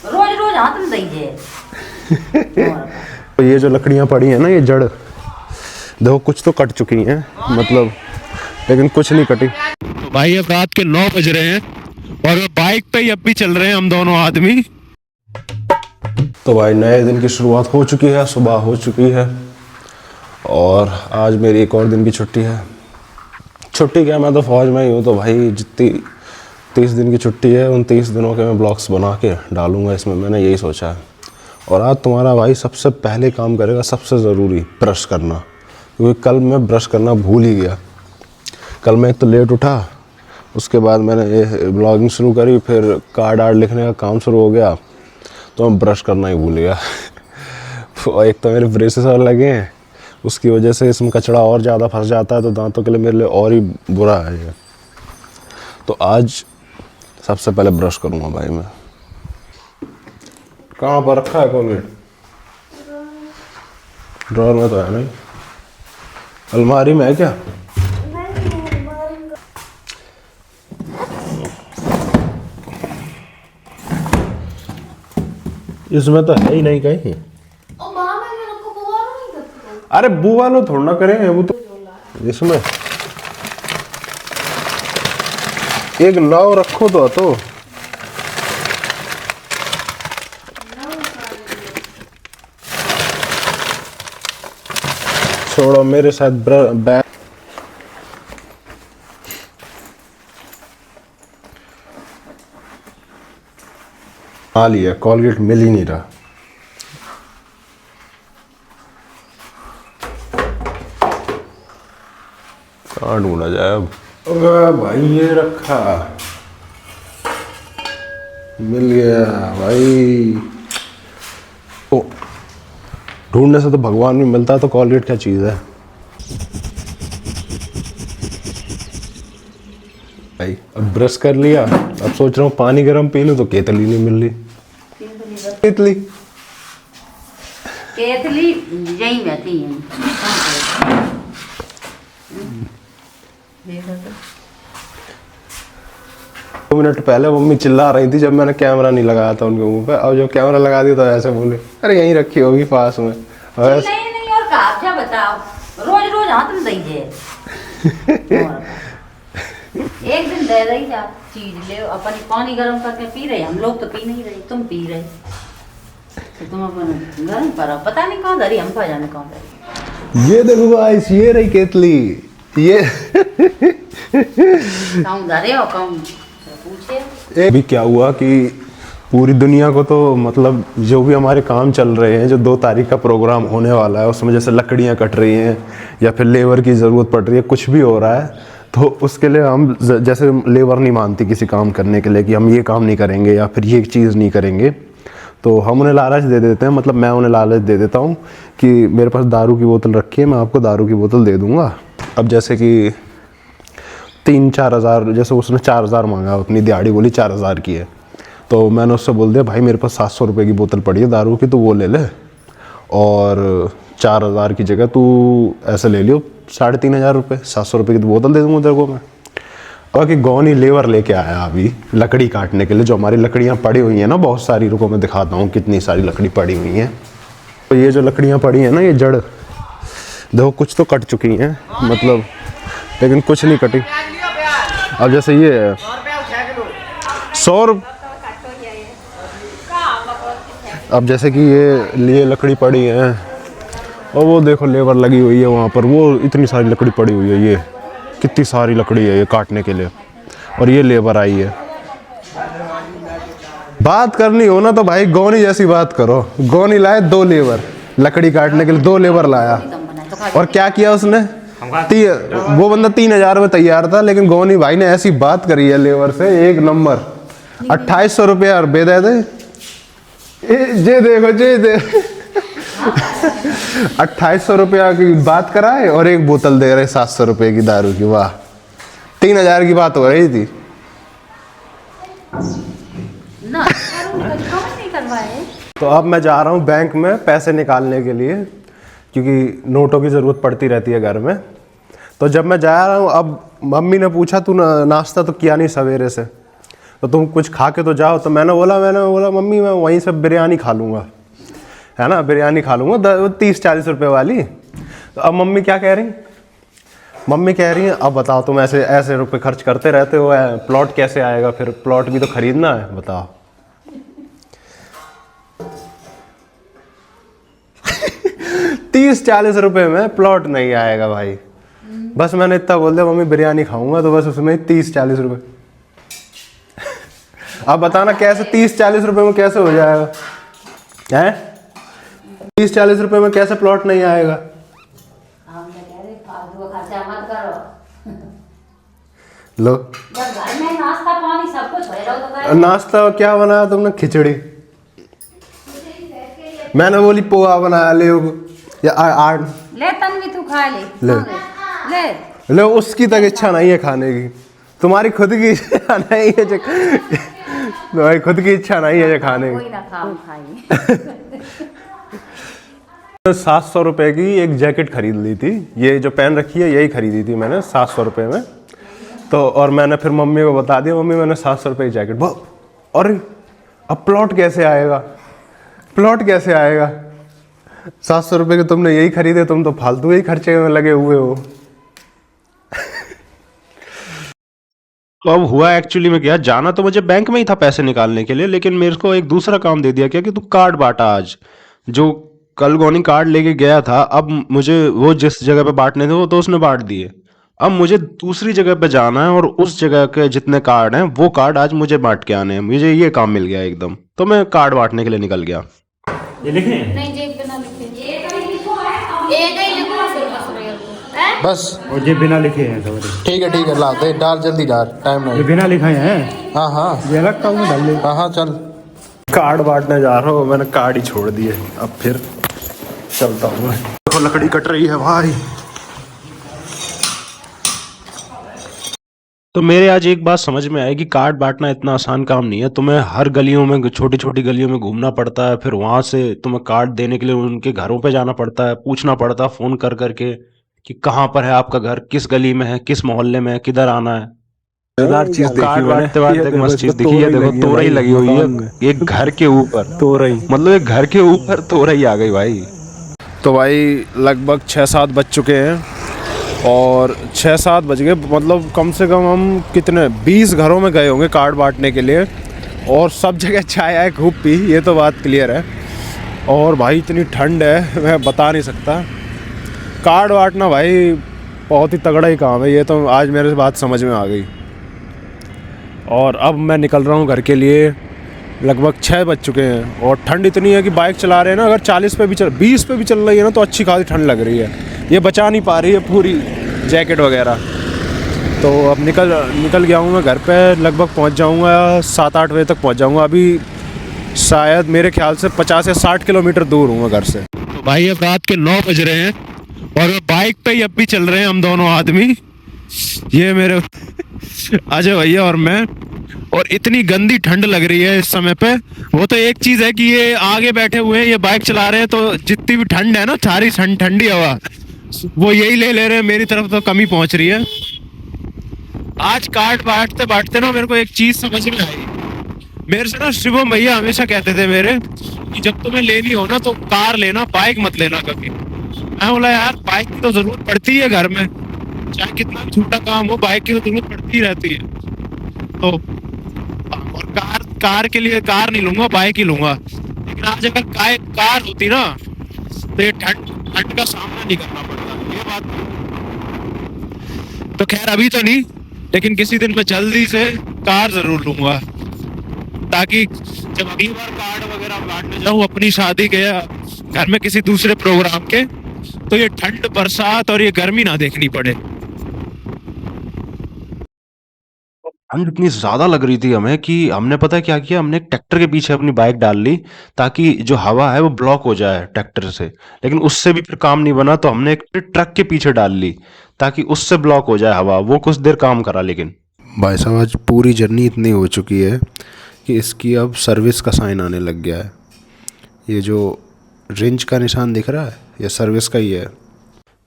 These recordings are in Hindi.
रोज रोज हाथ में दीजिए। तो ये जो लकड़ियाँ पड़ी हैं ना, ये जड़ देखो कुछ तो कट चुकी हैं मतलब, लेकिन कुछ नहीं कटी। तो भाई अब रात के 9 बज रहे हैं और बाइक पे ही अब भी चल रहे हैं हम दोनों आदमी। तो भाई नए दिन की शुरुआत हो चुकी है, सुबह हो चुकी है और आज मेरी एक और दिन की छुट्टी है। छुट्टी क्या, मैं तो फौज में ही हूँ, तो भाई जितनी 30 दिन की छुट्टी है उन 30 दिनों के मैं ब्लॉग्स बना के डालूंगा इसमें, मैंने यही सोचा है। और आज तुम्हारा भाई सबसे पहले काम करेगा, सबसे ज़रूरी ब्रश करना, क्योंकि कल मैं ब्रश करना भूल ही गया। कल मैं एक तो लेट उठा, उसके बाद मैंने ये ब्लॉगिंग शुरू करी, फिर कार्ड आर्ड लिखने का काम शुरू हो गया, तो मैं ब्रश करना ही भूल गया। एक तो मेरे ब्रेसेस और लगे हैं, उसकी वजह से इसमें कचरा और ज़्यादा फंस जाता है, तो दांतों के लिए मेरे लिए और ही बुरा है ये। तो आज सबसे पहले ब्रश करूँगा भाई मैं। कहाँ पर रखा है कोलगेट? ड्रॉअर में तो है नहीं, अलमारी में है क्या? इसमें तो है ही नहीं कहीं। अरे बुआ लो थोड़ा ना करें वो तो, इसमें एक नाव रखो तो छोड़ो मेरे साथ बैग। आ लिया, कॉलगेट मिल ही नहीं रहा। कहाँ ढूंढा जाए अब? अरे भाई ये रखा, मिल गया भाई। ओ, ढूंढने से तो भगवान भी मिलता है, तो कॉलगेट क्या चीज़ है भाई। अब ब्रश कर लिया, अब सोच रहा हूँ पानी गर्म पी लूँ, तो केतली नहीं मिल रही। केतली केतली यही बैठी है। 2 मिनट पहले मम्मी चिल्ला रही थी जब मैंने कैमरा नहीं लगाया था उनके मुंह पे, अब जब कैमरा लगा दिया तो ऐसे बोले अरे यहीं रखी होगी पास में। नहीं और कहा क्या बताओ, रोज रोज हाथ में दीजिए। एक दिन दे रही आप चीज ले, अपन पानी गर्म करके पी रहे, हम लोग तो पी नहीं रहे, तुम पी रहे, तो तुम अपन गर्म करो, पता नहीं कौन धरी, हमको जाने कौन धरी। ये देखो गाइस, ये रही केतली, ये कौन धरे हो कौन पूछे। अभी क्या हुआ कि पूरी दुनिया को तो मतलब जो भी हमारे काम चल रहे हैं, जो 2 तारीख का प्रोग्राम होने वाला है, उसमें जैसे लकड़ियाँ कट रही हैं या फिर लेबर की ज़रूरत पड़ रही है, कुछ भी हो रहा है, तो उसके लिए हम जैसे लेबर नहीं मानती किसी काम करने के लिए कि हम ये काम नहीं करेंगे या फिर ये चीज़ नहीं करेंगे, तो हम उन्हें लालच दे देते हैं। मतलब मैं उन्हें लालच दे देता हूँ कि मेरे पास दारू की बोतल रखी है, मैं आपको दारू की बोतल दे दूँगा। अब जैसे कि 3-4 हज़ार, जैसे उसने 4 हज़ार मांगा, अपनी दिहाड़ी बोली 4 हज़ार की है, तो मैंने उससे बोल दिया भाई मेरे पास 700 रुपये की बोतल पड़ी है दारू की, तो वो ले ले, और 4 हज़ार की जगह तू ऐसे ले लियो 3,500 रुपये, 700 रुपये की तो बोतल दे दूँगा तेरे को मैं। और कि गौनी लेबर लेके आया अभी लकड़ी काटने के लिए, जो हमारी लकड़ियाँ पड़ी हुई हैं ना बहुत सारी, रुको मैं दिखाता हूँ कितनी सारी लकड़ी पड़ी हुई हैं। तो ये जो लकड़ियाँ पड़ी हैं ना, ये जड़ देखो कुछ तो कट चुकी हैं मतलब, लेकिन कुछ नहीं कटी। अब जैसे ये 100 रुपये, अब जैसे कि ये लकड़ी पड़ी है और वो देखो लेबर लगी हुई है वहाँ पर, वो इतनी सारी लकड़ी पड़ी हुई है, ये कितनी सारी लकड़ी है ये काटने के लिए, और ये लेबर आई है। बात करनी हो ना तो भाई गौनी जैसी बात करो। गौनी लाए 2 लेबर लकड़ी काटने के लिए, 2 लेबर लाया, और क्या किया उसने, वो बंदा 3,000 में तैयार था, लेकिन गौनी भाई ने ऐसी बात करी है लेबर से, एक नंबर। 2800 रुपया रुपये दे दे, जे देखो जे दे 2800 रुपया की बात कराए और एक बोतल दे रहे 700 रुपये की दारू की। वाह, 3,000 की बात हो रही थी ना, नहीं करवाए। तो अब मैं जा रहा हूँ बैंक में पैसे निकालने के लिए, क्योंकि नोटों की ज़रूरत पड़ती रहती है घर में। तो जब मैं जा रहा हूँ, अब मम्मी ने पूछा तू नाश्ता तो किया नहीं सवेरे से, तो तुम कुछ खा के तो जाओ। तो मैंने बोला मम्मी मैं वहीं से बिरयानी खा लूँगा, है ना, बिरयानी खा लूँगा 30-40 रुपये वाली। तो अब मम्मी क्या कह रही, मम्मी कह रही है अब बताओ तुम ऐसे ऐसे रुपए खर्च करते रहते हो, प्लॉट कैसे आएगा, फिर प्लॉट भी तो खरीदना है, बताओ। 30-40 रुपए में प्लॉट नहीं आएगा भाई। बस मैंने इतना बोल दिया मम्मी बिरयानी खाऊंगा, तो बस उसमें 30-40 रुपए। अब बताना कैसे 30-40 रुपए में कैसे हो जाएगा, हैं? 30-40 रुपए में कैसे प्लॉट नहीं आएगा? हम तो कह रहे फालतू का खर्चा मत करो। लो बस घर में नाश्ता पानी सब कुछ हो रहा तो करो। नाश्ता क्या बनाया तुमने? खिचड़ी। मैंने बोली पोहा बनाया, ले या आड़ ले तन्वी तू खा ले। ले ले ले, उसकी तक इच्छा नहीं है खाने की, तुम्हारी खुद की इच्छा नहीं है तुम्हारी खुद की इच्छा नहीं है खाने की। कोई ना खाई। 700 रुपए की एक जैकेट खरीद ली थी, ये जो पहन रखी है यही खरीदी थी मैंने 700 रुपए में। तो और मैंने फिर मम्मी को बता दिया मम्मी मैंने 700 रुपए की जैकेट। और अब प्लॉट कैसे आएगा, प्लॉट कैसे आएगा? 700 रुपए के तुमने यही खरीदे, तुम तो फालतू ही खर्चे में लगे हुए हो। तो अब हुआ एक्चुअली में क्या, जाना तो मुझे बैंक में ही था पैसे निकालने के लिए, लेकिन मेरे को एक दूसरा काम दे दिया क्या कि तू कार्ड बांटा आज। जो कल गोनी कार्ड लेके गया था, अब मुझे वो जिस जगह पे बांटने थे वो तो उसने बांट दिए। अब मुझे दूसरी जगह पे जाना है और उस जगह के जितने कार्ड हैं वो कार्ड आज मुझे बांट के आने हैं। मुझे ये काम मिल गया एकदम, तो मैं कार्ड बांटने के लिए निकल गया। ये लिखे हैं? नहीं जेब पे ना लिखे, एक ही लिखो फिर बस रहेगा। बस और ये बिना लिखे हैं सब। ठीक है ला दे, डाल जल्दी डाल, टाइम ये नहीं। बिना लिखे हैं? हाँ हाँ ये अलग काम में डाल ले। हाँ हाँ चल। कार्ड बांटने जा रहा हूँ, मैंने कार्ड ही छोड़ दिए, अब फिर चलता हूँ मैं। देखो लकड़ी कट रही है भाई। तो मेरे आज एक बात समझ में आई कि कार्ड बांटना इतना आसान काम नहीं है। तुम्हें हर गलियों में, छोटी छोटी गलियों में घूमना पड़ता है, फिर वहां से तुम्हें कार्ड देने के लिए उनके घरों पे जाना पड़ता है, पूछना पड़ता है फोन कर करके कि कहाँ पर है आपका घर, किस गली में है, किस मोहल्ले में है, किधर आना है। चीज देखी कार्ड मैंने। बांटते बांटते एक मस्त चीज दिखी है, देखो तोरई लगी हुई है एक घर के ऊपर। तोरई मतलब एक घर के ऊपर तोरई आ गई भाई। तो भाई लगभग 6-7 बज चुके हैं और 6-7 बज गए, मतलब कम से कम हम कितने 20 घरों में गए होंगे कार्ड बांटने के लिए, और सब जगह चाय आए खूब पी, ये तो बात क्लियर है। और भाई इतनी ठंड है मैं बता नहीं सकता। कार्ड बांटना भाई बहुत ही तगड़ा ही काम है, ये तो आज मेरे बात समझ में आ गई। और अब मैं निकल रहा हूँ घर के लिए, लगभग 6 बज चुके हैं और ठंड इतनी है कि बाइक चला रहे हैं ना, अगर 40 पे भी 20 पे भी चल रही है ना तो अच्छी खासी ठंड लग रही है, ये बचा नहीं पा रही है पूरी जैकेट वगैरह। तो अब निकल गया हूँ मैं घर पे, लगभग पहुँच जाऊँगा 7-8 बजे तक पहुँच जाऊँगा। अभी शायद मेरे ख्याल से 50 या 60 किलोमीटर दूर हूँ मैं घर से। तो भाई अब रात के 9 बज रहे हैं और बाइक पे ही अब भी चल रहे हैं हम दोनों आदमी, ये मेरे अजय भैया और मैं। और इतनी गंदी ठंड लग रही है इस समय पे। वो तो एक चीज है कि ये आगे बैठे हुए हैं, ये बाइक चला रहे हैं, तो जितनी भी ठंड है ना, सारी ठंडी हवा वो यही ले रहे हैं, मेरी तरफ तो कमी पहुंच रही है। आज कार्ड बांटते बांटते ना मेरे को एक चीज समझ में आई। मेरे से ना शिवम भैया हमेशा कहते थे मेरे कि जब तुम्हें लेनी हो ना तो कार लेना, बाइक मत लेना कभी। मैं बोला यार बाइक की तो जरूरत पड़ती है घर में, चाहे कितना भी छोटा काम हो बाइक की तो जरूरत पड़ती ही रहती है। तो और कार के लिए कार नहीं लूंगा, बाइक ही लूंगा। लेकिन आज अगर कार होती ना तो ये ठंड का सामना नहीं करना पड़ता, ये बात। तो खैर अभी तो नहीं, लेकिन किसी दिन मैं जल्दी से कार जरूर लूंगा, ताकि जब अगली बार कार्ड वगैरह बांटने जाऊँ अपनी शादी के या घर में किसी दूसरे प्रोग्राम के, तो ये ठंड बरसात और ये गर्मी ना देखनी पड़े। ठंड इतनी ज़्यादा लग रही थी हमें कि हमने पता है क्या किया, हमने एक ट्रैक्टर के पीछे अपनी बाइक डाल ली ताकि जो हवा है वो ब्लॉक हो जाए ट्रैक्टर से। लेकिन उससे भी फिर काम नहीं बना, तो हमने एक ट्रक के पीछे डाल ली ताकि उससे ब्लॉक हो जाए हवा। वो कुछ देर काम करा, लेकिन भाई साहब आज पूरी जर्नी इतनी हो चुकी है कि इसकी अब सर्विस का साइन आने लग गया है। ये जो रेंज का निशान दिख रहा है ये सर्विस का ही है।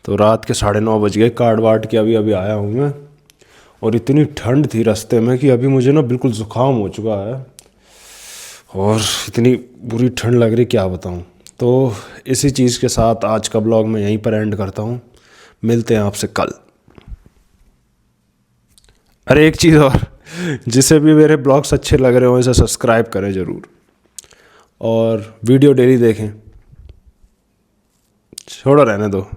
तो रात के 9:30 बज गए, कार्ड वार्ड के अभी आया हूँ मैं। और इतनी ठंड थी रास्ते में कि अभी मुझे ना बिल्कुल ज़ुकाम हो चुका है और इतनी बुरी ठंड लग रही क्या बताऊं। तो इसी चीज़ के साथ आज का ब्लॉग मैं यहीं पर एंड करता हूं। मिलते हैं आपसे कल। अरे एक चीज़ और, जिसे भी मेरे ब्लॉग्स अच्छे लग रहे हो इसे सब्सक्राइब करें ज़रूर और वीडियो डेली देखें। छोड़ो रहने दो।